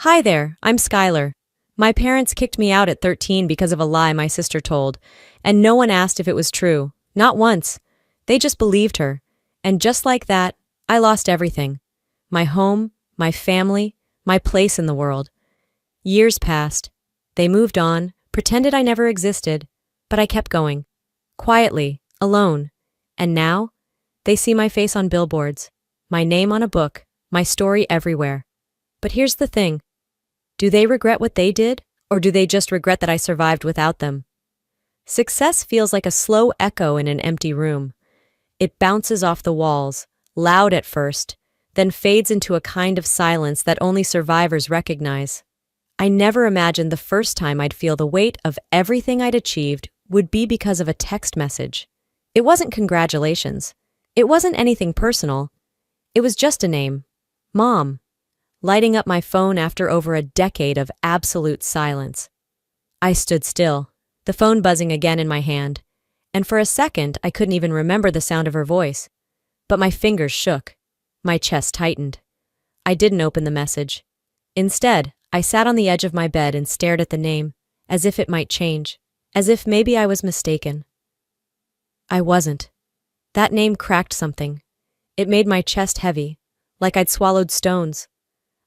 Hi there, I'm Skylar. My parents kicked me out at 13 because of a lie my sister told, and no one asked if it was true. Not once. They just believed her. And just like that, I lost everything. My home, my family, my place in the world. Years passed. They moved on, pretended I never existed, but I kept going. Quietly, alone. And now, they see my face on billboards, my name on a book, my story everywhere. But here's the thing. Do they regret what they did, or do they just regret that I survived without them? Success feels like a slow echo in an empty room. It bounces off the walls, loud at first, then fades into a kind of silence that only survivors recognize. I never imagined the first time I'd feel the weight of everything I'd achieved would be because of a text message. It wasn't congratulations. It wasn't anything personal. It was just a name. Mom. Lighting up my phone after over a decade of absolute silence. I stood still, the phone buzzing again in my hand, and for a second I couldn't even remember the sound of her voice. But my fingers shook. My chest tightened. I didn't open the message. Instead, I sat on the edge of my bed and stared at the name, as if it might change, as if maybe I was mistaken. I wasn't. That name cracked something. It made my chest heavy, like I'd swallowed stones.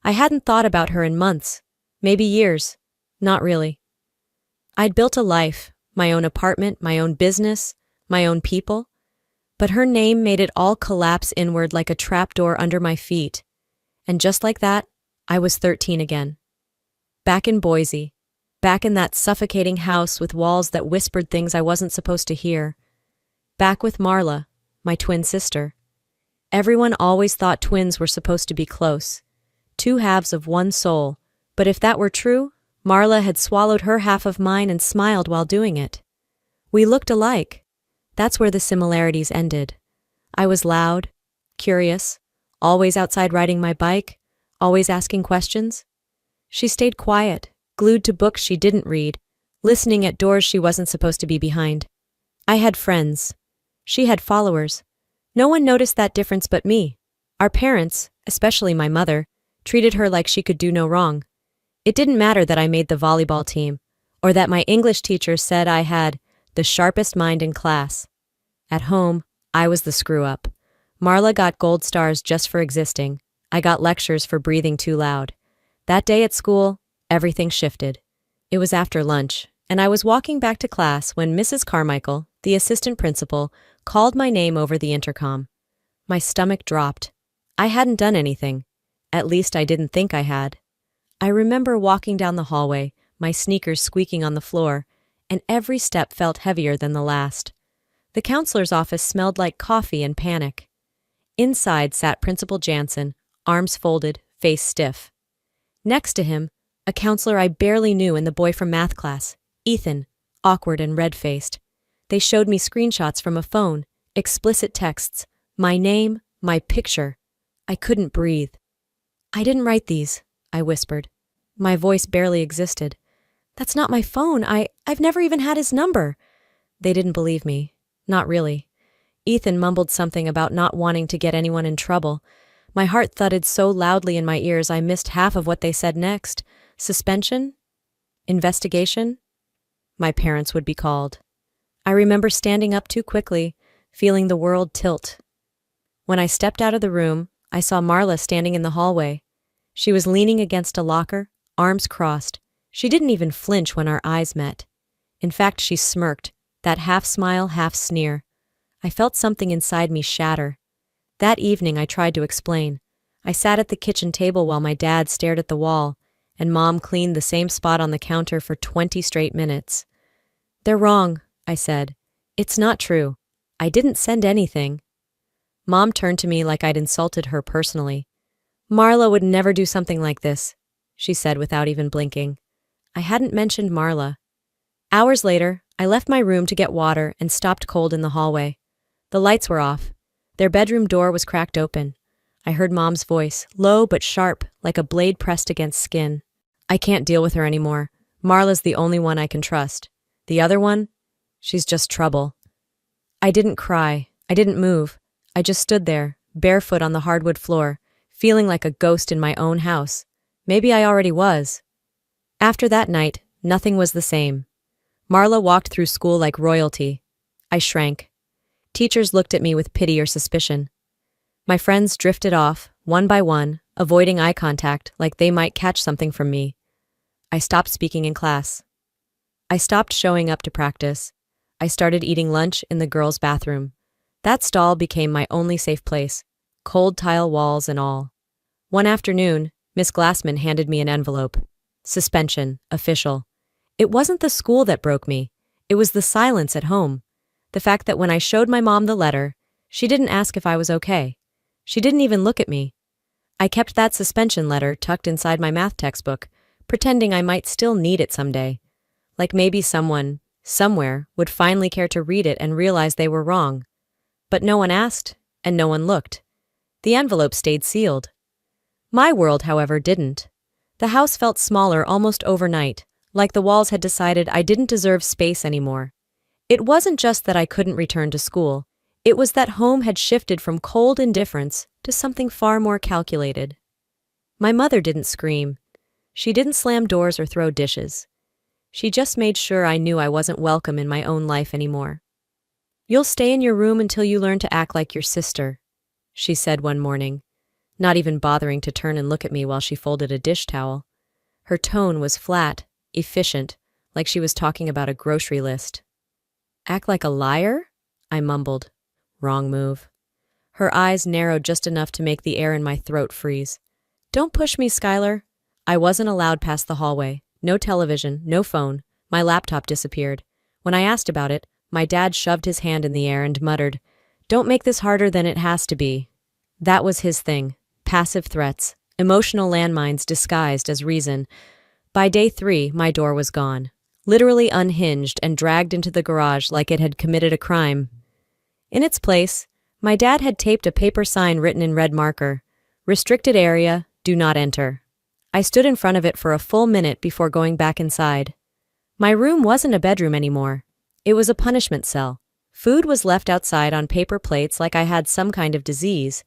I hadn't thought about her in months, maybe years. Not really. I'd built a life, my own apartment, my own business, my own people, but her name made it all collapse inward like a trapdoor under my feet. And just like that, I was 13 again. Back in Boise, back in that suffocating house with walls that whispered things I wasn't supposed to hear. Back with Marla, my twin sister. Everyone always thought twins were supposed to be close. Two halves of one soul, but if that were true, Marla had swallowed her half of mine and smiled while doing it. We looked alike. That's where the similarities ended. I was loud, curious, always outside riding my bike, always asking questions. She stayed quiet, glued to books she didn't read, listening at doors she wasn't supposed to be behind. I had friends. She had followers. No one noticed that difference but me. Our parents, especially my mother, treated her like she could do no wrong. It didn't matter that I made the volleyball team, or that my English teacher said I had the sharpest mind in class. At home, I was the screw-up. Marla got gold stars just for existing. I got lectures for breathing too loud. That day at school, everything shifted. It was after lunch, and I was walking back to class when Mrs. Carmichael, the assistant principal, called my name over the intercom. My stomach dropped. I hadn't done anything. At least I didn't think I had. I remember walking down the hallway, my sneakers squeaking on the floor, and every step felt heavier than the last. The counselor's office smelled like coffee and panic. Inside sat Principal Jansen, arms folded, face stiff. Next to him, a counselor I barely knew and the boy from math class, Ethan, awkward and red-faced. They showed me screenshots from a phone, explicit texts, my name, my picture. I couldn't breathe. I didn't write these, I whispered. My voice barely existed. That's not my phone. I've never even had his number. They didn't believe me. Not really. Ethan mumbled something about not wanting to get anyone in trouble. My heart thudded so loudly in my ears I missed half of what they said next. Suspension? Investigation? My parents would be called. I remember standing up too quickly, feeling the world tilt. When I stepped out of the room, I saw Marla standing in the hallway. She was leaning against a locker, arms crossed. She didn't even flinch when our eyes met. In fact, she smirked, that half smile, half sneer. I felt something inside me shatter. That evening I tried to explain. I sat at the kitchen table while my dad stared at the wall, and Mom cleaned the same spot on the counter for 20 straight minutes. They're wrong, I said. It's not true. I didn't send anything. Mom turned to me like I'd insulted her personally. Marla would never do something like this, she said without even blinking. I hadn't mentioned Marla. Hours later, I left my room to get water and stopped cold in the hallway. The lights were off. Their bedroom door was cracked open. I heard Mom's voice, low but sharp, like a blade pressed against skin. I can't deal with her anymore. Marla's the only one I can trust. The other one? She's just trouble. I didn't cry. I didn't move. I just stood there, barefoot on the hardwood floor, feeling like a ghost in my own house. Maybe I already was. After that night, nothing was the same. Marla walked through school like royalty. I shrank. Teachers looked at me with pity or suspicion. My friends drifted off, one by one, avoiding eye contact like they might catch something from me. I stopped speaking in class. I stopped showing up to practice. I started eating lunch in the girls' bathroom. That stall became my only safe place, cold tile walls and all. One afternoon, Miss Glassman handed me an envelope. Suspension, official. It wasn't the school that broke me. It was the silence at home. The fact that when I showed my mom the letter, she didn't ask if I was okay. She didn't even look at me. I kept that suspension letter tucked inside my math textbook, pretending I might still need it someday. Like maybe someone, somewhere, would finally care to read it and realize they were wrong. But no one asked, and no one looked. The envelope stayed sealed. My world, however, didn't. The house felt smaller almost overnight, like the walls had decided I didn't deserve space anymore. It wasn't just that I couldn't return to school. It was that home had shifted from cold indifference to something far more calculated. My mother didn't scream. She didn't slam doors or throw dishes. She just made sure I knew I wasn't welcome in my own life anymore. "You'll stay in your room until you learn to act like your sister," she said one morning, not even bothering to turn and look at me while she folded a dish towel. Her tone was flat, efficient, like she was talking about a grocery list. "Act like a liar?" I mumbled. Wrong move. Her eyes narrowed just enough to make the air in my throat freeze. "Don't push me, Skylar." I wasn't allowed past the hallway. No television, no phone. My laptop disappeared. When I asked about it, my dad shoved his hand in the air and muttered, "Don't make this harder than it has to be." That was his thing. Passive threats, emotional landmines disguised as reason. By day 3, my door was gone. Literally unhinged and dragged into the garage like it had committed a crime. In its place, my dad had taped a paper sign written in red marker, "Restricted area, do not enter." I stood in front of it for a full minute before going back inside. My room wasn't a bedroom anymore. It was a punishment cell. Food was left outside on paper plates like I had some kind of disease.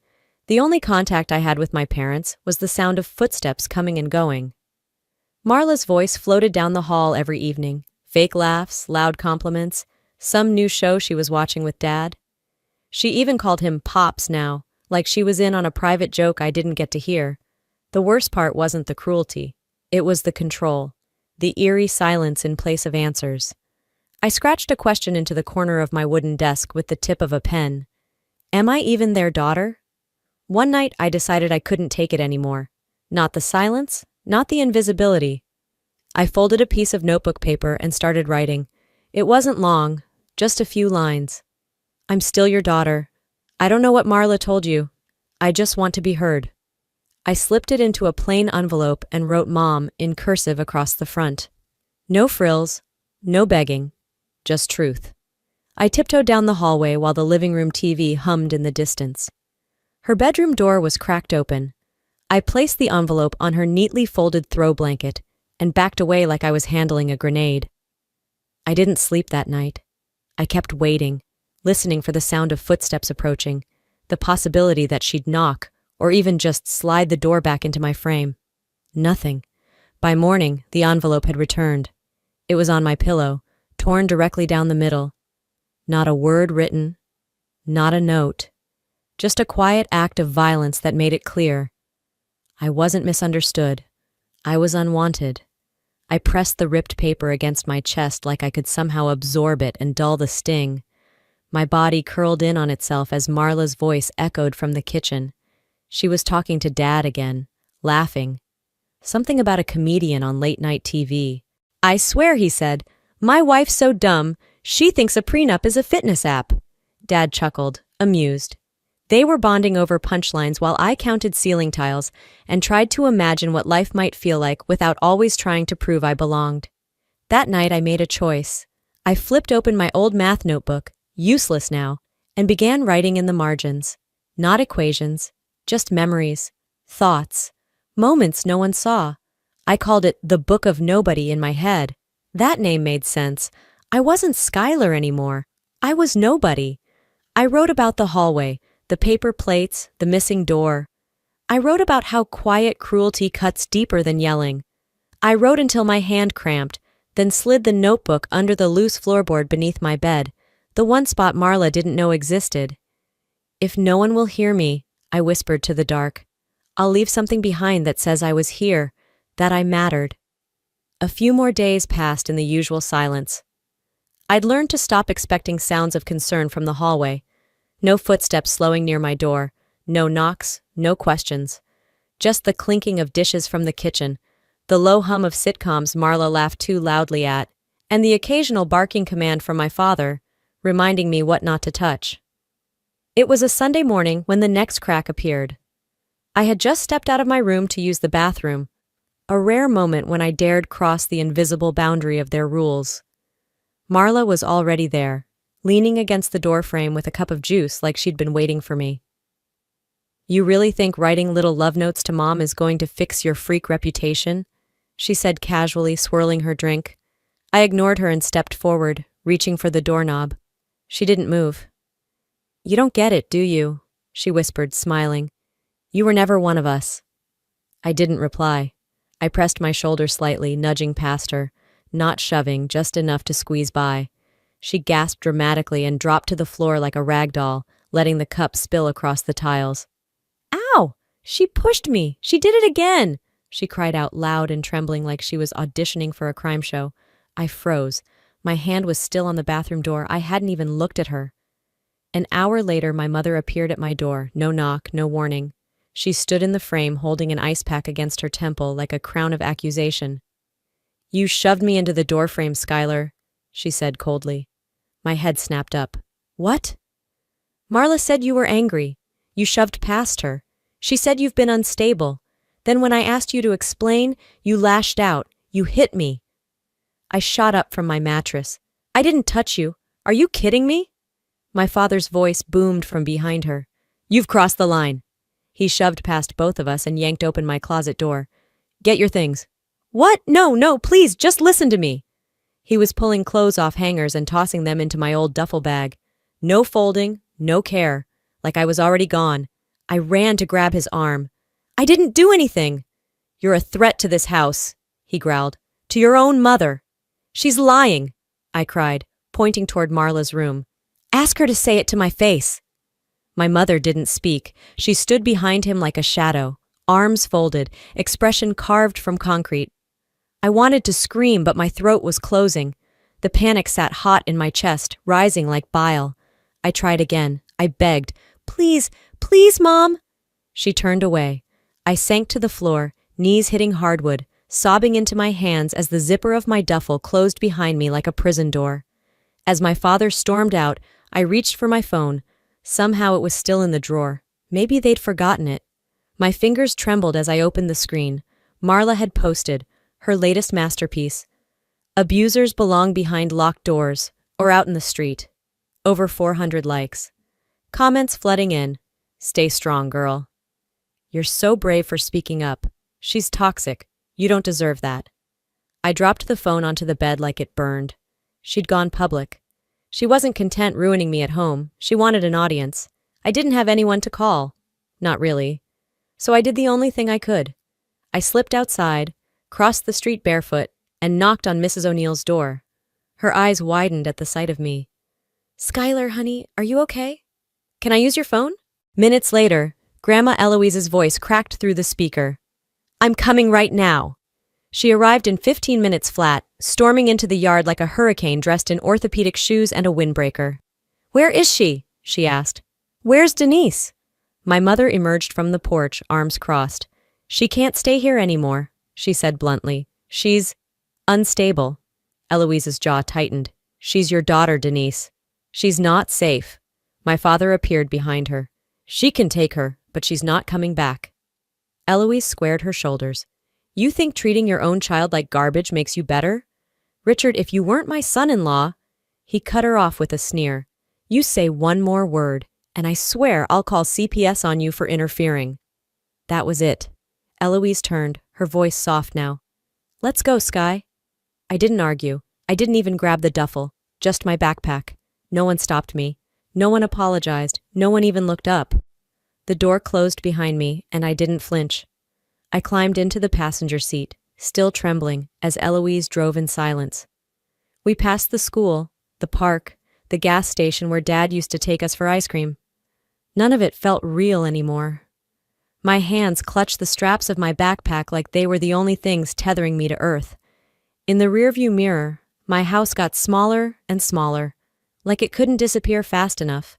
The only contact I had with my parents was the sound of footsteps coming and going. Marla's voice floated down the hall every evening. Fake laughs, loud compliments, some new show she was watching with Dad. She even called him Pops now, like she was in on a private joke I didn't get to hear. The worst part wasn't the cruelty. It was the control, the eerie silence in place of answers. I scratched a question into the corner of my wooden desk with the tip of a pen. Am I even their daughter? One night I decided I couldn't take it anymore. Not the silence, not the invisibility. I folded a piece of notebook paper and started writing. It wasn't long, just a few lines. "I'm still your daughter. I don't know what Marla told you. I just want to be heard." I slipped it into a plain envelope and wrote Mom in cursive across the front. No frills, no begging, just truth. I tiptoed down the hallway while the living room TV hummed in the distance. Her bedroom door was cracked open. I placed the envelope on her neatly folded throw blanket and backed away like I was handling a grenade. I didn't sleep that night. I kept waiting, listening for the sound of footsteps approaching, the possibility that she'd knock or even just slide the door back into my frame. Nothing. By morning, the envelope had returned. It was on my pillow, torn directly down the middle. Not a word written, not a note. Just a quiet act of violence that made it clear. I wasn't misunderstood. I was unwanted. I pressed the ripped paper against my chest like I could somehow absorb it and dull the sting. My body curled in on itself as Marla's voice echoed from the kitchen. She was talking to Dad again, laughing. Something about a comedian on late-night TV. "I swear," he said, "my wife's so dumb, she thinks a prenup is a fitness app." Dad chuckled, amused. They were bonding over punchlines while I counted ceiling tiles and tried to imagine what life might feel like without always trying to prove I belonged. That night I made a choice. I flipped open my old math notebook, useless now, and began writing in the margins. Not equations, just memories, thoughts, moments no one saw. I called it the Book of Nobody in my head. That name made sense. I wasn't Skylar anymore. I was nobody. I wrote about the hallway, the paper plates, the missing door. I wrote about how quiet cruelty cuts deeper than yelling. I wrote until my hand cramped, then slid the notebook under the loose floorboard beneath my bed, the one spot Marla didn't know existed. If no one will hear me, I whispered to the dark, I'll leave something behind that says I was here, that I mattered. A few more days passed in the usual silence. I'd learned to stop expecting sounds of concern from the hallway. No footsteps slowing near my door, no knocks, no questions. Just the clinking of dishes from the kitchen, the low hum of sitcoms Marla laughed too loudly at, and the occasional barking command from my father, reminding me what not to touch. It was a Sunday morning when the next crack appeared. I had just stepped out of my room to use the bathroom, a rare moment when I dared cross the invisible boundary of their rules. Marla was already there, leaning against the doorframe with a cup of juice like she'd been waiting for me. "You really think writing little love notes to Mom is going to fix your freak reputation?" she said casually, swirling her drink. I ignored her and stepped forward, reaching for the doorknob. She didn't move. "You don't get it, do you?" she whispered, smiling. "You were never one of us." I didn't reply. I pressed my shoulder slightly, nudging past her, not shoving, just enough to squeeze by. She gasped dramatically and dropped to the floor like a rag doll, letting the cup spill across the tiles. "Ow! She pushed me! She did it again!" she cried out loud and trembling like she was auditioning for a crime show. I froze. My hand was still on the bathroom door. I hadn't even looked at her. An hour later, my mother appeared at my door. No knock, no warning. She stood in the frame, holding an ice pack against her temple like a crown of accusation. "You shoved me into the doorframe, Skylar," she said coldly. My head snapped up. "What?" "Marla said you were angry. You shoved past her. She said you've been unstable. Then when I asked you to explain, you lashed out. You hit me." I shot up from my mattress. "I didn't touch you. Are you kidding me?" My father's voice boomed from behind her. "You've crossed the line." He shoved past both of us and yanked open my closet door. "Get your things." "What? No, please, just listen to me." He was pulling clothes off hangers and tossing them into my old duffel bag. No folding, no care. Like I was already gone. I ran to grab his arm. "I didn't do anything." "You're a threat to this house," he growled. "To your own mother." "She's lying," I cried, pointing toward Marla's room. "Ask her to say it to my face." My mother didn't speak. She stood behind him like a shadow, arms folded, expression carved from concrete. I wanted to scream, but my throat was closing. The panic sat hot in my chest, rising like bile. I tried again. I begged, "Please, please, Mom." She turned away. I sank to the floor, knees hitting hardwood, sobbing into my hands as the zipper of my duffel closed behind me like a prison door. As my father stormed out, I reached for my phone. Somehow it was still in the drawer. Maybe they'd forgotten it. My fingers trembled as I opened the screen. Marla had posted her latest masterpiece. "Abusers belong behind locked doors or out in the street." Over 400 likes. Comments flooding in. "Stay strong, girl." "You're so brave for speaking up. She's toxic. You don't deserve that." I dropped the phone onto the bed like it burned. She'd gone public. She wasn't content ruining me at home. She wanted an audience. I didn't have anyone to call. Not really. So I did the only thing I could. I slipped outside, crossed the street barefoot, and knocked on Mrs. O'Neill's door. Her eyes widened at the sight of me. "Skylar, honey, are you okay? Can I use your phone?" Minutes later, Grandma Eloise's voice cracked through the speaker. "I'm coming right now." She arrived in 15 minutes flat, storming into the yard like a hurricane dressed in orthopedic shoes and a windbreaker. "Where is she?" she asked. "Where's Denise?" My mother emerged from the porch, arms crossed. "She can't stay here anymore," she said bluntly. "She's unstable." Eloise's jaw tightened. "She's your daughter, Denise. She's not safe." My father appeared behind her. "She can take her, but she's not coming back." Eloise squared her shoulders. "You think treating your own child like garbage makes you better? Richard, if you weren't my son-in-law—" He cut her off with a sneer. "You say one more word, and I swear I'll call CPS on you for interfering." That was it. Eloise turned, her voice soft now. "Let's go, Sky." I didn't argue. I didn't even grab the duffel, just my backpack. No one stopped me. No one apologized. No one even looked up. The door closed behind me, and I didn't flinch. I climbed into the passenger seat, still trembling, as Eloise drove in silence. We passed the school, the park, the gas station where Dad used to take us for ice cream. None of it felt real anymore. My hands clutched the straps of my backpack like they were the only things tethering me to earth. In the rearview mirror, my house got smaller and smaller, like it couldn't disappear fast enough.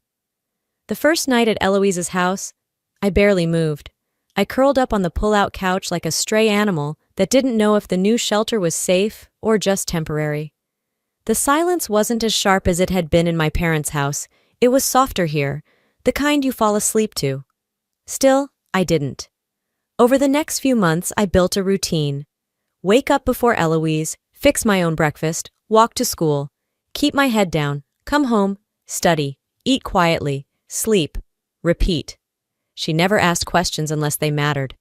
The first night at Eloise's house, I barely moved. I curled up on the pull-out couch like a stray animal that didn't know if the new shelter was safe or just temporary. The silence wasn't as sharp as it had been in my parents' house. It was softer here, the kind you fall asleep to. Still, I didn't. Over the next few months, I built a routine. Wake up before Eloise, fix my own breakfast, walk to school, keep my head down, come home, study, eat quietly, sleep, repeat. She never asked questions unless they mattered,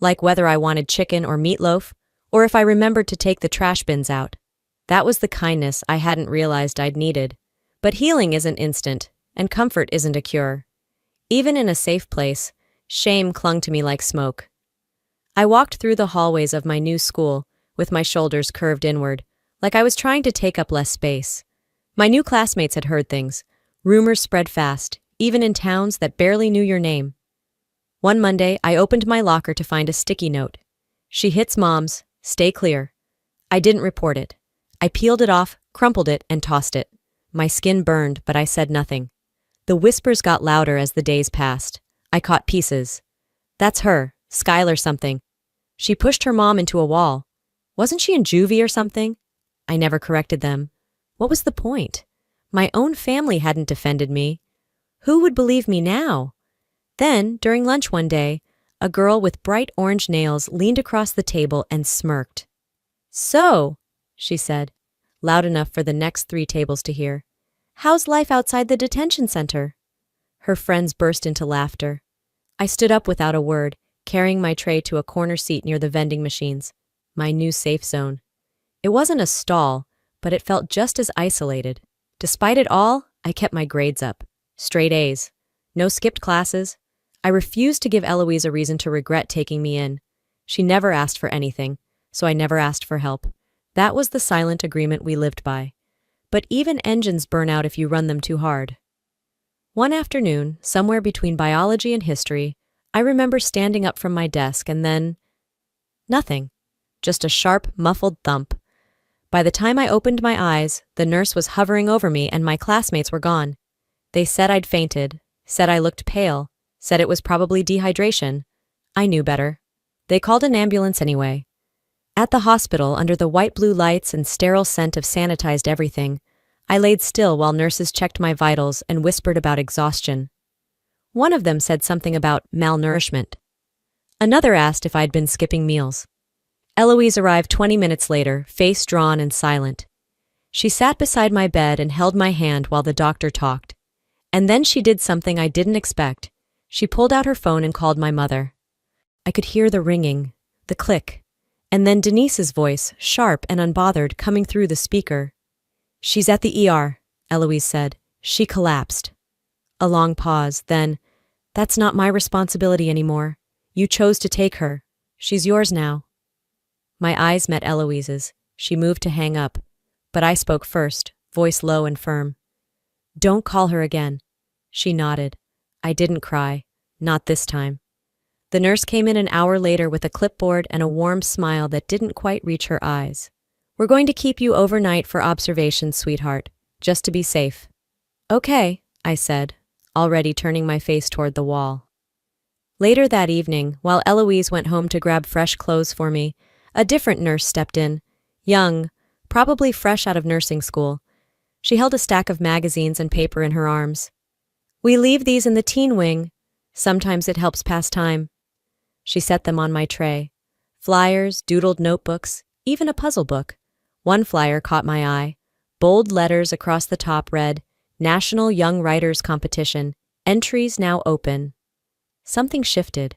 like whether I wanted chicken or meatloaf, or if I remembered to take the trash bins out. That was the kindness I hadn't realized I'd needed. But healing isn't instant, and comfort isn't a cure. Even in a safe place, shame clung to me like smoke. I walked through the hallways of my new school, with my shoulders curved inward, like I was trying to take up less space. My new classmates had heard things. Rumors spread fast, even in towns that barely knew your name. One Monday, I opened my locker to find a sticky note. She hits Mom's, stay clear. I didn't report it. I peeled it off, crumpled it, and tossed it. My skin burned, but I said nothing. The whispers got louder as the days passed. I caught pieces. That's her, Skylar something. She pushed her mom into a wall. Wasn't she in juvie or something? I never corrected them. What was the point? My own family hadn't defended me. Who would believe me now? Then, during lunch one day, a girl with bright orange nails leaned across the table and smirked. So, she said, loud enough for the next 3 tables to hear, how's life outside the detention center? Her friends burst into laughter. I stood up without a word, carrying my tray to a corner seat near the vending machines, my new safe zone. It wasn't a stall, but it felt just as isolated. Despite it all, I kept my grades up. Straight A's. No skipped classes. I refused to give Eloise a reason to regret taking me in. She never asked for anything, so I never asked for help. That was the silent agreement we lived by. But even engines burn out if you run them too hard. One afternoon, somewhere between biology and history, I remember standing up from my desk and then... nothing. Just a sharp, muffled thump. By the time I opened my eyes, the nurse was hovering over me and my classmates were gone. They said I'd fainted, said I looked pale, said it was probably dehydration. I knew better. They called an ambulance anyway. At the hospital, under the white blue lights and sterile scent of sanitized everything, I laid still while nurses checked my vitals and whispered about exhaustion. One of them said something about malnourishment. Another asked if I'd been skipping meals. Eloise arrived 20 minutes later, face drawn and silent. She sat beside my bed and held my hand while the doctor talked. And then she did something I didn't expect. She pulled out her phone and called my mother. I could hear the ringing, the click, and then Denise's voice, sharp and unbothered, coming through the speaker. She's at the ER, Eloise said. She collapsed. A long pause, then, that's not my responsibility anymore. You chose to take her. She's yours now. My eyes met Eloise's. She moved to hang up, but I spoke first, voice low and firm. Don't call her again. She nodded. I didn't cry. Not this time. The nurse came in an hour later with a clipboard and a warm smile that didn't quite reach her eyes. We're going to keep you overnight for observation, sweetheart, just to be safe. Okay, I said, already turning my face toward the wall. Later that evening, while Eloise went home to grab fresh clothes for me, a different nurse stepped in, young, probably fresh out of nursing school. She held a stack of magazines and paper in her arms. We leave these in the teen wing. Sometimes it helps pass time. She set them on my tray. Flyers, doodled notebooks, even a puzzle book. One flyer caught my eye. Bold letters across the top read, National Young Writers Competition. Entries now open. Something shifted.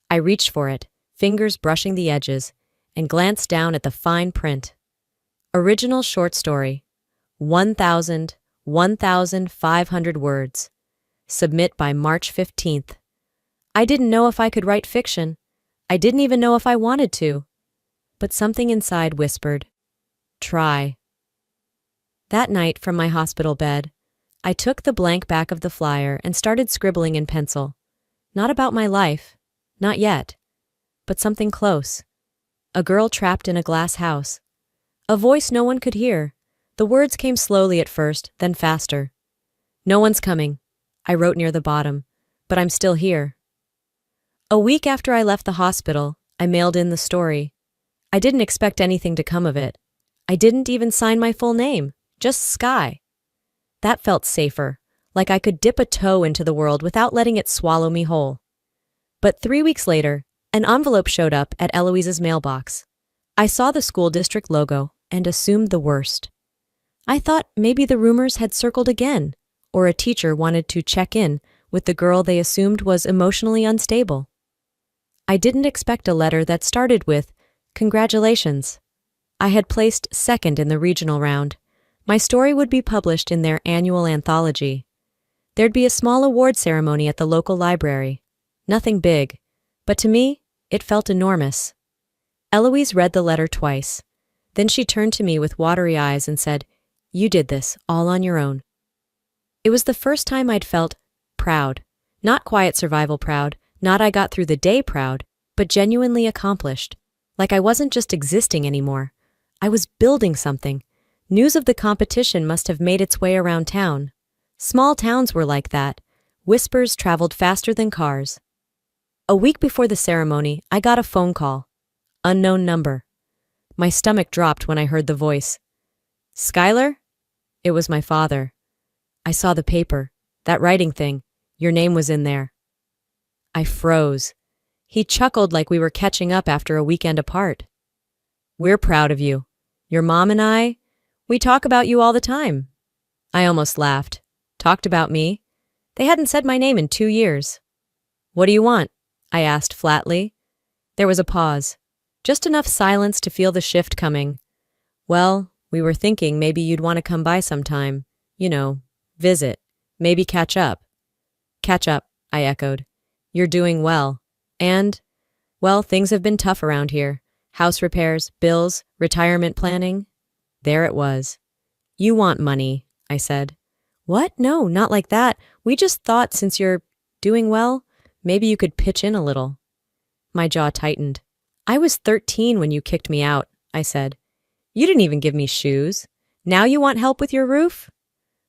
I reached for it, fingers brushing the edges, and glanced down at the fine print. Original short story. 1,500 words. Submit by March 15th. I didn't know if I could write fiction. I didn't even know if I wanted to. But something inside whispered, try. That night from my hospital bed, I took the blank back of the flyer and started scribbling in pencil. Not about my life, not yet, but something close. A girl trapped in a glass house. A voice no one could hear. The words came slowly at first, then faster. No one's coming, I wrote near the bottom, but I'm still here. A week after I left the hospital, I mailed in the story. I didn't expect anything to come of it. I didn't even sign my full name, just Sky. That felt safer, like I could dip a toe into the world without letting it swallow me whole. But 3 weeks later, an envelope showed up at Eloise's mailbox. I saw the school district logo and assumed the worst. I thought maybe the rumors had circled again, or a teacher wanted to check in with the girl they assumed was emotionally unstable. I didn't expect a letter that started with, "Congratulations." I had placed second in the regional round. My story would be published in their annual anthology. There'd be a small award ceremony at the local library. Nothing big, but to me, it felt enormous. Eloise read the letter twice. Then she turned to me with watery eyes and said, "You did this, all on your own." It was the first time I'd felt proud. Not quiet survival proud, not I got through the day proud, but genuinely accomplished. Like I wasn't just existing anymore. I was building something. News of the competition must have made its way around town. Small towns were like that. Whispers traveled faster than cars. A week before the ceremony, I got a phone call. Unknown number. My stomach dropped when I heard the voice. "Skylar?" It was my father. "I saw the paper. That writing thing. Your name was in there." I froze. He chuckled like we were catching up after a weekend apart. "We're proud of you. Your mom and I, we talk about you all the time." I almost laughed. Talked about me? They hadn't said my name in 2 years. "What do you want?" I asked flatly. There was a pause. Just enough silence to feel the shift coming. "Well, we were thinking maybe you'd want to come by sometime. Visit. Maybe catch up." "Catch up," I echoed. "You're doing well. And, well, things have been tough around here. House repairs, bills, retirement planning." There it was. "You want money," I said. "What? No, not like that. We just thought since you're doing well, maybe you could pitch in a little." My jaw tightened. "I was 13 when you kicked me out," I said. "You didn't even give me shoes. Now you want help with your roof?"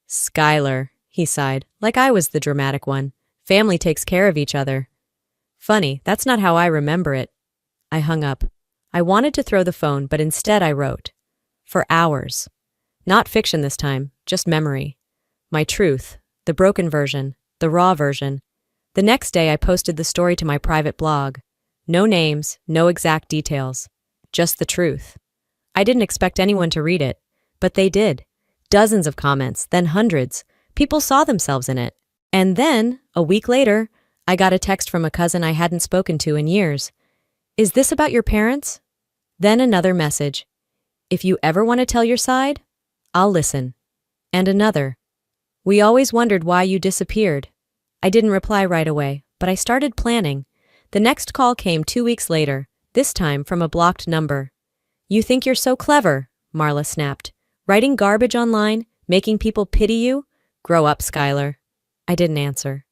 "Skylar," he sighed, like I was the dramatic one. "Family takes care of each other." Funny, that's not how I remember it. I hung up. I wanted to throw the phone, but instead I wrote. For hours. Not fiction this time, just memory. My truth, the broken version, the raw version. The next day I posted the story to my private blog. No names, no exact details. Just the truth. I didn't expect anyone to read it, but they did. Dozens of comments, then hundreds. People saw themselves in it. And then, a week later, I got a text from a cousin I hadn't spoken to in years. "Is this about your parents?" Then another message. "If you ever want to tell your side, I'll listen." And another. "We always wondered why you disappeared." I didn't reply right away, but I started planning. The next call came 2 weeks later, this time from a blocked number. "You think you're so clever," Marla snapped. "Writing garbage online, making people pity you? Grow up, Skylar." I didn't answer.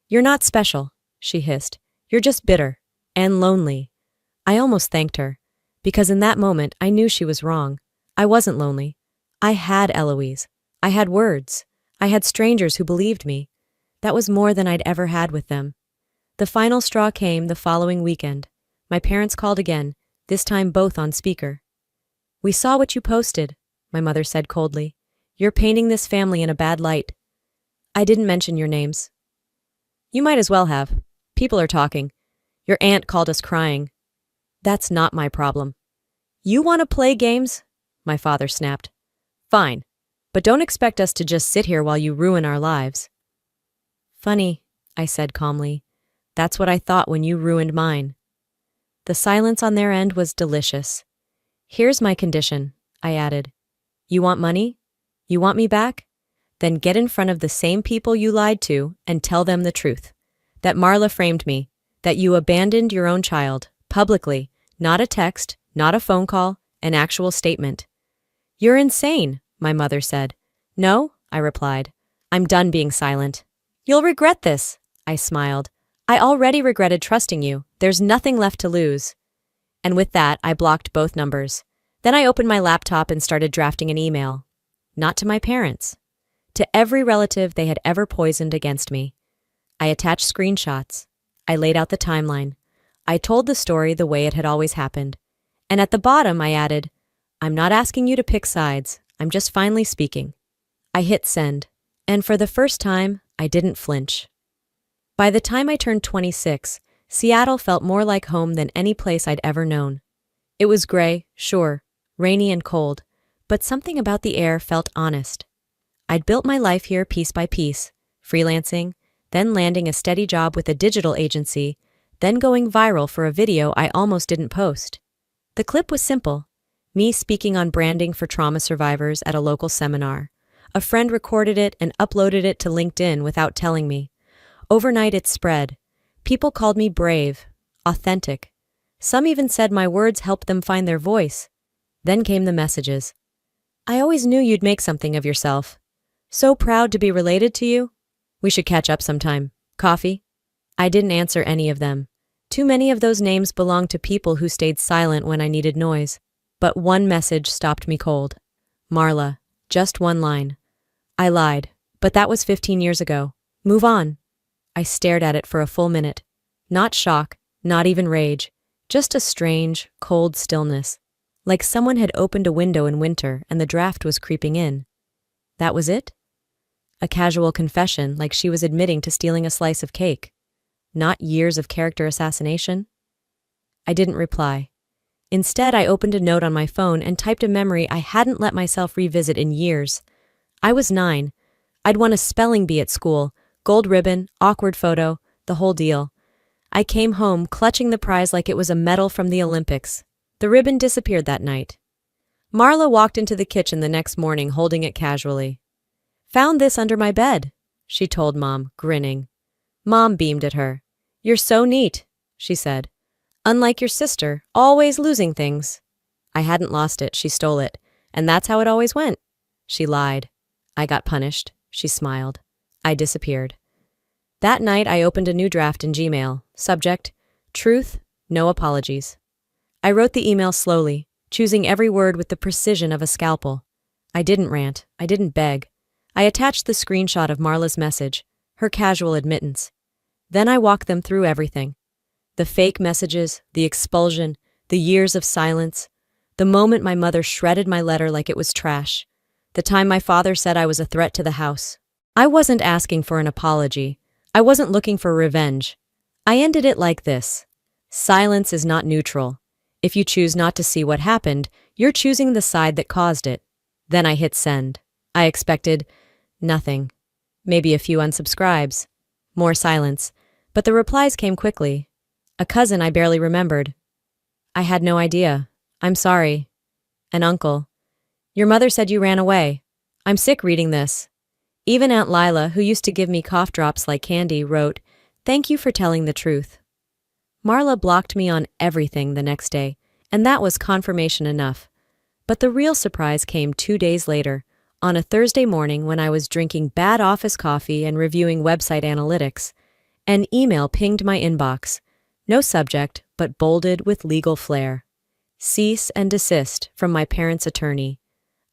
"You're not special," she hissed. "You're just bitter. And lonely." I almost thanked her, because in that moment I knew she was wrong. I wasn't lonely. I had Eloise. I had words. I had strangers who believed me. That was more than I'd ever had with them. The final straw came the following weekend. My parents called again, this time both on speaker. "We saw what you posted," my mother said coldly. "You're painting this family in a bad light." "I didn't mention your names." "You might as well have. People are talking. Your aunt called us crying." "That's not my problem." "You want to play games?" my father snapped. "Fine, but don't expect us to just sit here while you ruin our lives." "Funny," I said calmly. "That's what I thought when you ruined mine." The silence on their end was delicious. "Here's my condition," I added. "You want money? You want me back? Then get in front of the same people you lied to and tell them the truth. That Marla framed me, that you abandoned your own child, publicly, not a text, not a phone call, an actual statement. You're insane, my mother said. No, I replied. I'm done being silent. You'll regret this, I smiled. I already regretted trusting you. There's nothing left to lose. And with that, I blocked both numbers. Then I opened my laptop and started drafting an email. Not to my parents. To every relative they had ever poisoned against me. I attached screenshots. I laid out the timeline. I told the story the way it had always happened. And at the bottom, I added, I'm not asking you to pick sides. I'm just finally speaking. I hit send. And for the first time, I didn't flinch. By the time I turned 26, Seattle felt more like home than any place I'd ever known. It was gray, sure, rainy and cold, but something about the air felt honest. I'd built my life here piece by piece, freelancing, then landing a steady job with a digital agency, then going viral for a video I almost didn't post. The clip was simple. Me speaking on branding for trauma survivors at a local seminar. A friend recorded it and uploaded it to LinkedIn without telling me. Overnight it spread. People called me brave, authentic. Some even said my words helped them find their voice. Then came the messages. I always knew you'd make something of yourself. So proud to be related to you. We should catch up sometime. Coffee? I didn't answer any of them. Too many of those names belonged to people who stayed silent when I needed noise. But one message stopped me cold. Marla, just one line. I lied, but that was 15 years ago. Move on. I stared at it for a full minute. Not shock, not even rage. Just a strange, cold stillness. Like someone had opened a window in winter and the draft was creeping in. That was it? A casual confession, like she was admitting to stealing a slice of cake. Not years of character assassination? I didn't reply. Instead, I opened a note on my phone and typed a memory I hadn't let myself revisit in years. I was 9. I'd won a spelling bee at school, gold ribbon, awkward photo, the whole deal. I came home clutching the prize like it was a medal from the Olympics. The ribbon disappeared that night. Marla walked into the kitchen the next morning holding it casually. Found this under my bed, she told Mom, grinning. Mom beamed at her. You're so neat, she said. Unlike your sister, always losing things. I hadn't lost it, she stole it, and that's how it always went. She lied. I got punished. She smiled. I disappeared. That night I opened a new draft in Gmail. Subject, truth, no apologies. I wrote the email slowly, choosing every word with the precision of a scalpel. I didn't rant. I didn't beg. I attached the screenshot of Marla's message, her casual admittance. Then I walked them through everything. The fake messages, the expulsion, the years of silence, the moment my mother shredded my letter like it was trash, the time my father said I was a threat to the house. I wasn't asking for an apology. I wasn't looking for revenge. I ended it like this. Silence is not neutral. If you choose not to see what happened, you're choosing the side that caused it. Then I hit send. I expected nothing. Maybe a few unsubscribes. More silence. But the replies came quickly. A cousin I barely remembered. I had no idea. I'm sorry. An uncle. Your mother said you ran away. I'm sick reading this. Even Aunt Lila, who used to give me cough drops like candy, wrote, Thank you for telling the truth. Marla blocked me on everything the next day, and that was confirmation enough. But the real surprise came 2 days later, on a Thursday morning when I was drinking bad office coffee and reviewing website analytics. An email pinged my inbox. No subject, but bolded with legal flair. Cease and desist from my parents' attorney.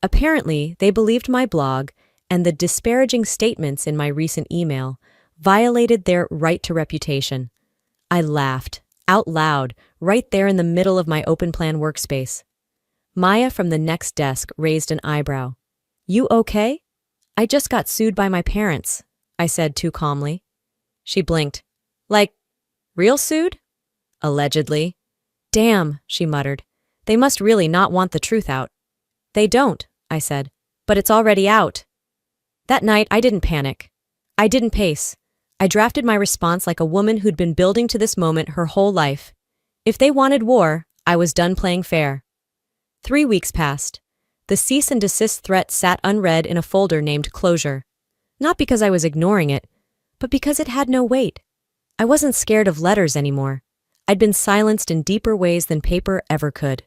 Apparently, they believed my blog and the disparaging statements in my recent email violated their right to reputation. I laughed, out loud, right there in the middle of my open plan workspace. Maya from the next desk raised an eyebrow. You okay? I just got sued by my parents, I said too calmly. She blinked. Like, real sued? Allegedly. Damn, she muttered. They must really not want the truth out. They don't, I said, but it's already out. That night, I didn't panic. I didn't pace. I drafted my response like a woman who'd been building to this moment her whole life. If they wanted war, I was done playing fair. 3 weeks passed. The cease and desist threat sat unread in a folder named Closure. Not because I was ignoring it, but because it had no weight. I wasn't scared of letters anymore. I'd been silenced in deeper ways than paper ever could.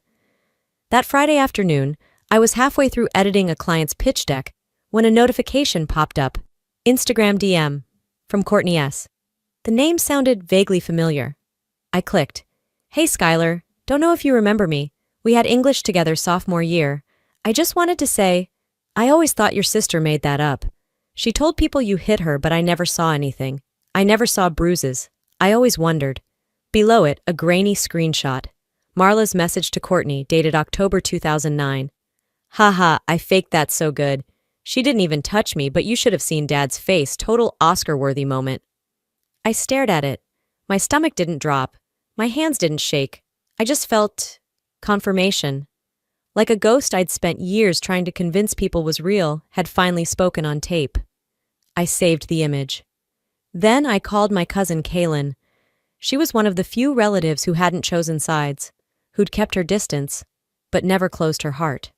That Friday afternoon, I was halfway through editing a client's pitch deck when a notification popped up. Instagram DM from Courtney S. The name sounded vaguely familiar. I clicked. Hey Skylar, don't know if you remember me. We had English together sophomore year. I just wanted to say, I always thought your sister made that up. She told people you hit her, but I never saw anything. I never saw bruises. I always wondered. Below it, a grainy screenshot. Marla's message to Courtney, dated October 2009. Haha, I faked that so good. She didn't even touch me, but you should have seen Dad's face, total Oscar-worthy moment. I stared at it. My stomach didn't drop. My hands didn't shake. I just felt confirmation. Like a ghost I'd spent years trying to convince people was real had finally spoken on tape. I saved the image. Then I called my cousin Kaylin. She was one of the few relatives who hadn't chosen sides, who'd kept her distance, but never closed her heart.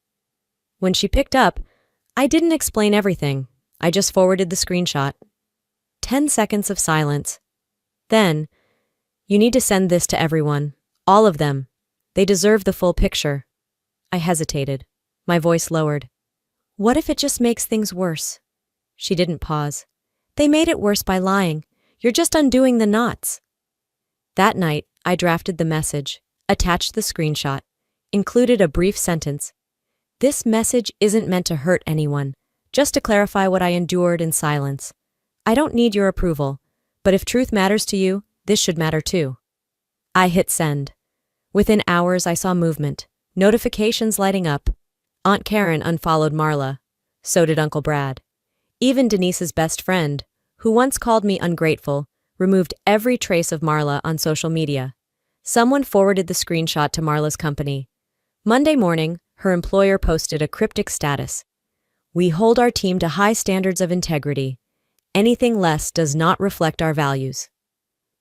When she picked up, I didn't explain everything. I just forwarded the screenshot. 10 seconds of silence. Then, you need to send this to everyone. All of them. They deserve the full picture. I hesitated. My voice lowered. What if it just makes things worse? She didn't pause. They made it worse by lying. You're just undoing the knots. That night, I drafted the message, attached the screenshot, included a brief sentence. This message isn't meant to hurt anyone, just to clarify what I endured in silence. I don't need your approval, but if truth matters to you, this should matter too. I hit send. Within hours, I saw movement, notifications lighting up. Aunt Karen unfollowed Marla. So did Uncle Brad. Even Denise's best friend, who once called me ungrateful, removed every trace of Marla on social media. Someone forwarded the screenshot to Marla's company. Monday morning, her employer posted a cryptic status. We hold our team to high standards of integrity. Anything less does not reflect our values.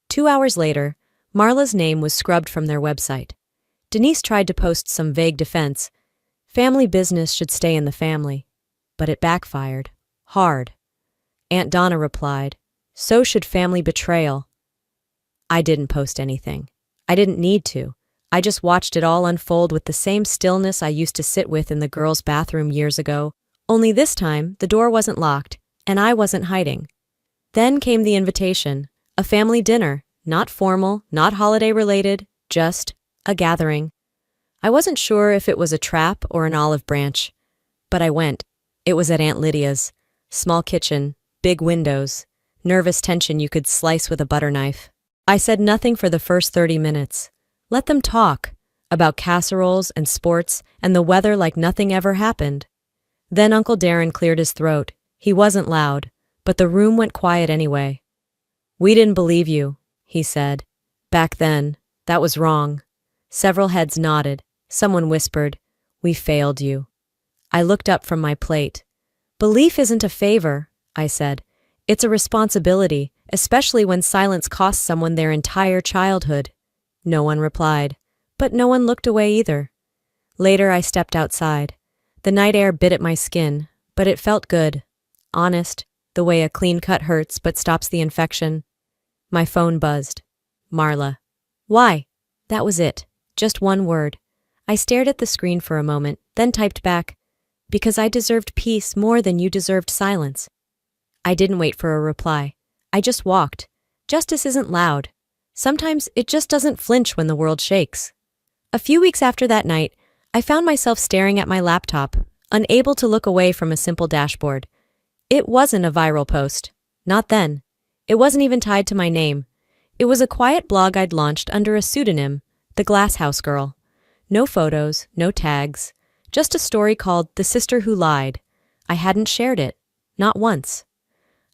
2 hours later, Marla's name was scrubbed from their website. Denise tried to post some vague defense. Family business should stay in the family. But it backfired. Hard. Aunt Donna replied, so should family betrayal. I didn't post anything. I didn't need to. I just watched it all unfold with the same stillness I used to sit with in the girls' bathroom years ago, only this time the door wasn't locked, and I wasn't hiding. Then came the invitation, a family dinner, not formal, not holiday-related, just a gathering. I wasn't sure if it was a trap or an olive branch, but I went. It was at Aunt Lydia's. Small kitchen, big windows, nervous tension you could slice with a butter knife. I said nothing for the first 30 minutes. Let them talk about casseroles and sports and the weather like nothing ever happened. Then Uncle Darren cleared his throat. He wasn't loud, but the room went quiet anyway. We didn't believe you, he said. Back then, that was wrong. Several heads nodded. Someone whispered, we failed you. I looked up from my plate. Belief isn't a favor, I said. It's a responsibility, especially when silence costs someone their entire childhood. No one replied, but no one looked away either. Later, I stepped outside. The night air bit at my skin, but it felt good. Honest, the way a clean cut hurts but stops the infection. My phone buzzed. Marla. Why? That was it. Just one word. I stared at the screen for a moment, then typed back, because I deserved peace more than you deserved silence. I didn't wait for a reply. I just walked. Justice isn't loud. Sometimes it just doesn't flinch when the world shakes. A few weeks after that night, I found myself staring at my laptop, unable to look away from a simple dashboard. It wasn't a viral post. Not then. It wasn't even tied to my name. It was a quiet blog I'd launched under a pseudonym, The Glass House Girl. No photos, no tags. Just a story called The Sister Who Lied. I hadn't shared it. Not once.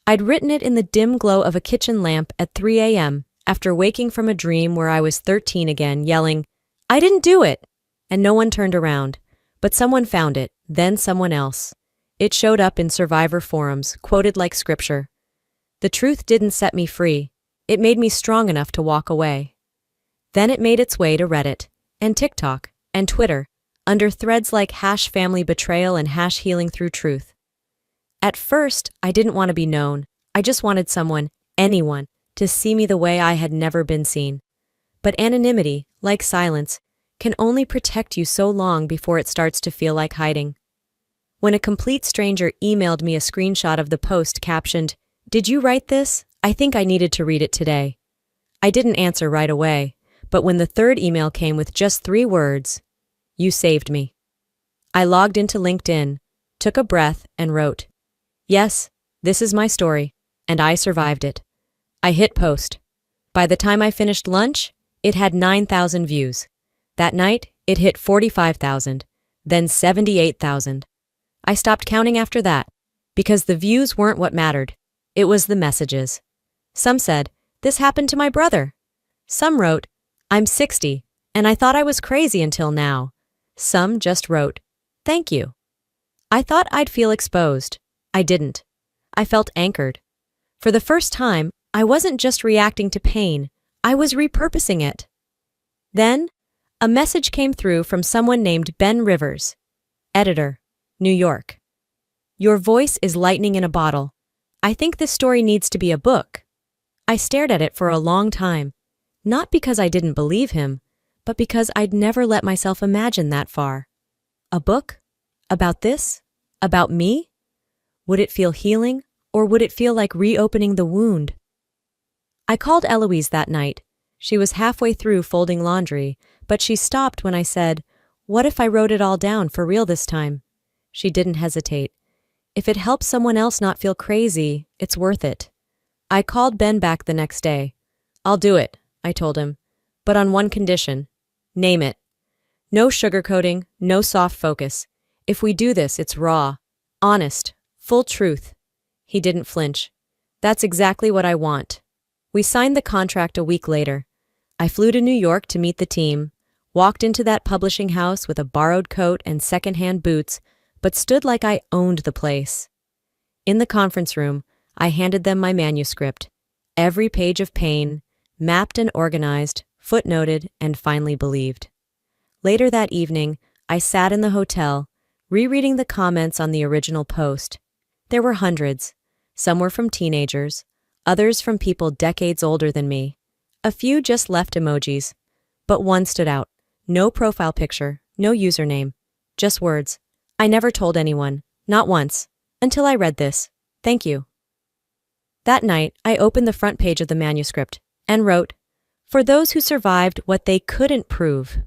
I'd written it in the dim glow of a kitchen lamp at 3 a.m. after waking from a dream where I was 13 again, yelling, I didn't do it! And no one turned around. But someone found it, then someone else. It showed up in survivor forums, quoted like scripture. The truth didn't set me free. It made me strong enough to walk away. Then it made its way to Reddit, and TikTok, and Twitter, under threads like #FamilyBetrayal and #HealingThroughTruth. At first, I didn't want to be known. I just wanted someone, anyone, to see me the way I had never been seen. But anonymity, like silence, can only protect you so long before it starts to feel like hiding. When a complete stranger emailed me a screenshot of the post captioned, "Did you write this? I think I needed to read it today." I didn't answer right away, but when the third email came with just 3 words, "You saved me," I logged into LinkedIn, took a breath, and wrote, "Yes, this is my story, and I survived it." I hit post. By the time I finished lunch, it had 9,000 views. That night, it hit 45,000, then 78,000. I stopped counting after that, because the views weren't what mattered. It was the messages. Some said, "This happened to my brother." Some wrote, "I'm 60, and I thought I was crazy until now." Some just wrote, "Thank you." I thought I'd feel exposed. I didn't. I felt anchored. For the first time, I wasn't just reacting to pain, I was repurposing it. Then, a message came through from someone named Ben Rivers, editor, New York. "Your voice is lightning in a bottle. I think this story needs to be a book." I stared at it for a long time, not because I didn't believe him, but because I'd never let myself imagine that far. A book? About this? About me? Would it feel healing, or would it feel like reopening the wound? I called Eloise that night. She was halfway through folding laundry, but she stopped when I said, "What if I wrote it all down for real this time?" She didn't hesitate. "If it helps someone else not feel crazy, it's worth it." I called Ben back the next day. "I'll do it," I told him, "but on one condition. Name it. No sugarcoating, no soft focus. If we do this, it's raw, honest, full truth." He didn't flinch. "That's exactly what I want." We signed the contract a week later. I flew to New York to meet the team, walked into that publishing house with a borrowed coat and secondhand boots, but stood like I owned the place. In the conference room, I handed them my manuscript, every page of pain, mapped and organized, footnoted, and finally believed. Later that evening, I sat in the hotel, rereading the comments on the original post. There were hundreds. Some were from teenagers, others from people decades older than me. A few just left emojis, but one stood out. No profile picture, no username, just words. "I never told anyone, not once, until I read this. Thank you." That night, I opened the front page of the manuscript and wrote, "For those who survived what they couldn't prove.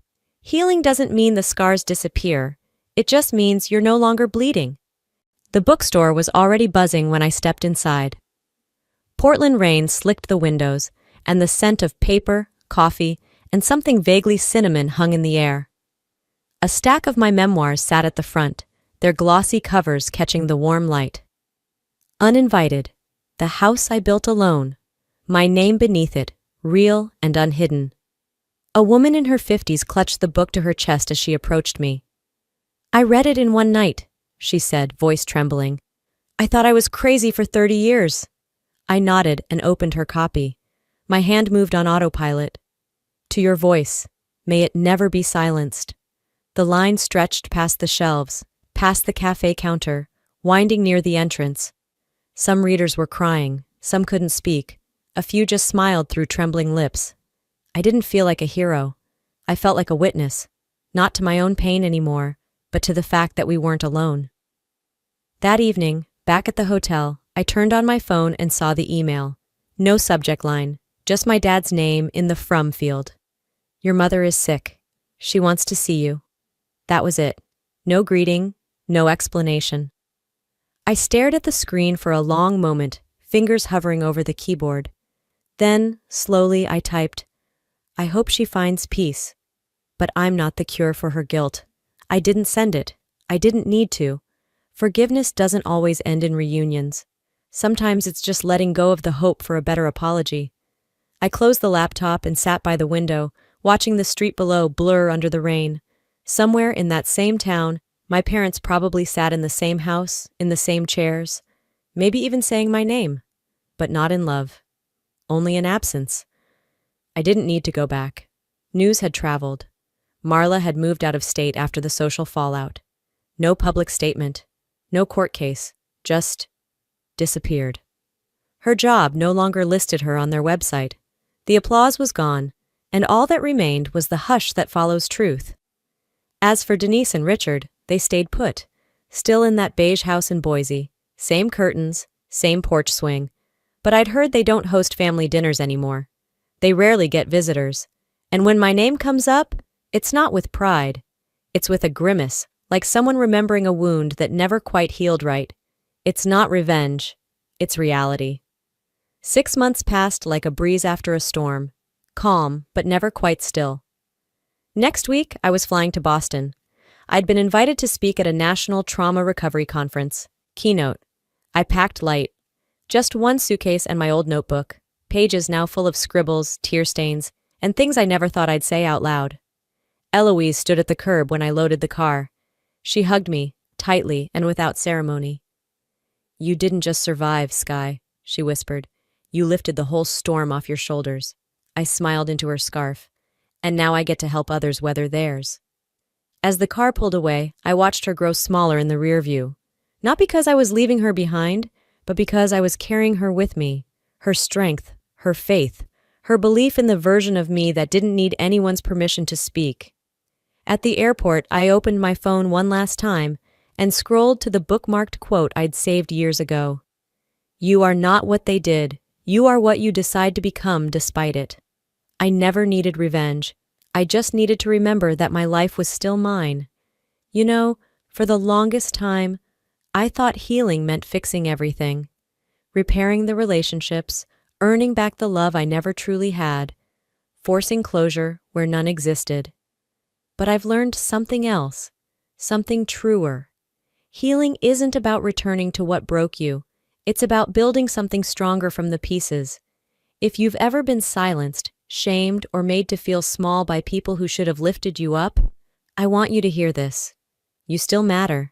Healing doesn't mean the scars disappear. It just means you're no longer bleeding." The bookstore was already buzzing when I stepped inside. Portland rain slicked the windows, and the scent of paper, coffee, and something vaguely cinnamon hung in the air. A stack of my memoirs sat at the front, their glossy covers catching the warm light. Uninvited, the house I built alone, my name beneath it, real and unhidden. A woman in her 50s clutched the book to her chest as she approached me. "I read it in one night," she said, voice trembling. "I thought I was crazy for 30 years. I nodded and opened her copy. My hand moved on autopilot. "To your voice, may it never be silenced." The line stretched past the shelves, past the cafe counter, winding near the entrance. Some readers were crying, some couldn't speak. A few just smiled through trembling lips. I didn't feel like a hero. I felt like a witness, not to my own pain anymore, but to the fact that we weren't alone. That evening, back at the hotel, I turned on my phone and saw the email. No subject line, just my dad's name in the from field. "Your mother is sick. She wants to see you." That was it. No greeting, no explanation. I stared at the screen for a long moment, fingers hovering over the keyboard. Then, slowly, I typed, "I hope she finds peace. But I'm not the cure for her guilt." I didn't send it. I didn't need to. Forgiveness doesn't always end in reunions. Sometimes it's just letting go of the hope for a better apology. I closed the laptop and sat by the window, watching the street below blur under the rain. Somewhere in that same town, my parents probably sat in the same house, in the same chairs, maybe even saying my name, but not in love. Only in absence. I didn't need to go back. News had traveled. Marla had moved out of state after the social fallout. No public statement. No court case. Just disappeared. Her job no longer listed her on their website. The applause was gone, and all that remained was the hush that follows truth. As for Denise and Richard, they stayed put, still in that beige house in Boise, same curtains, same porch swing. But I'd heard they don't host family dinners anymore. They rarely get visitors. And when my name comes up, it's not with pride. It's with a grimace, like someone remembering a wound that never quite healed right. It's not revenge. It's reality. 6 months passed like a breeze after a storm, calm, but never quite still. Next week, I was flying to Boston. I'd been invited to speak at a national trauma recovery conference. Keynote. I packed light. Just one suitcase and my old notebook, pages now full of scribbles, tear stains, and things I never thought I'd say out loud. Eloise stood at the curb when I loaded the car. She hugged me, tightly and without ceremony. "You didn't just survive, Sky," she whispered. "You lifted the whole storm off your shoulders." I smiled into her scarf. "And now I get to help others weather theirs." As the car pulled away, I watched her grow smaller in the rear view. Not because I was leaving her behind, but because I was carrying her with me. Her strength, her faith, her belief in the version of me that didn't need anyone's permission to speak. At the airport, I opened my phone one last time and scrolled to the bookmarked quote I'd saved years ago. "You are not what they did. You are what you decide to become despite it." I never needed revenge. I just needed to remember that my life was still mine. You know, for the longest time, I thought healing meant fixing everything. Repairing the relationships, earning back the love I never truly had, forcing closure where none existed. But I've learned something else, something truer. Healing isn't about returning to what broke you. It's about building something stronger from the pieces. If you've ever been silenced, shamed, or made to feel small by people who should have lifted you up, I want you to hear this. You still matter.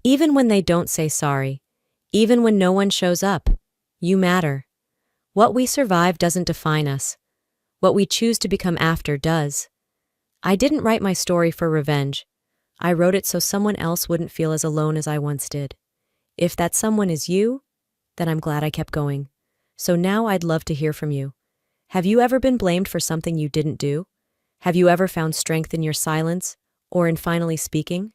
Even when they don't say sorry, even when no one shows up, you matter. What we survive doesn't define us. What we choose to become after does. I didn't write my story for revenge. I wrote it so someone else wouldn't feel as alone as I once did. If that someone is you, then I'm glad I kept going. So now I'd love to hear from you. Have you ever been blamed for something you didn't do? Have you ever found strength in your silence or in finally speaking?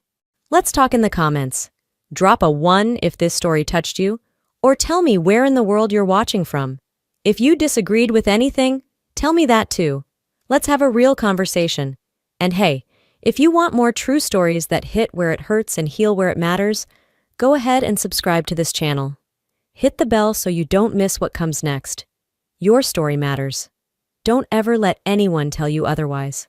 Let's talk in the comments. Drop a 1 if this story touched you, or tell me where in the world you're watching from. If you disagreed with anything, tell me that too. Let's have a real conversation. And hey, if you want more true stories that hit where it hurts and heal where it matters, go ahead and subscribe to this channel. Hit the bell so you don't miss what comes next. Your story matters. Don't ever let anyone tell you otherwise.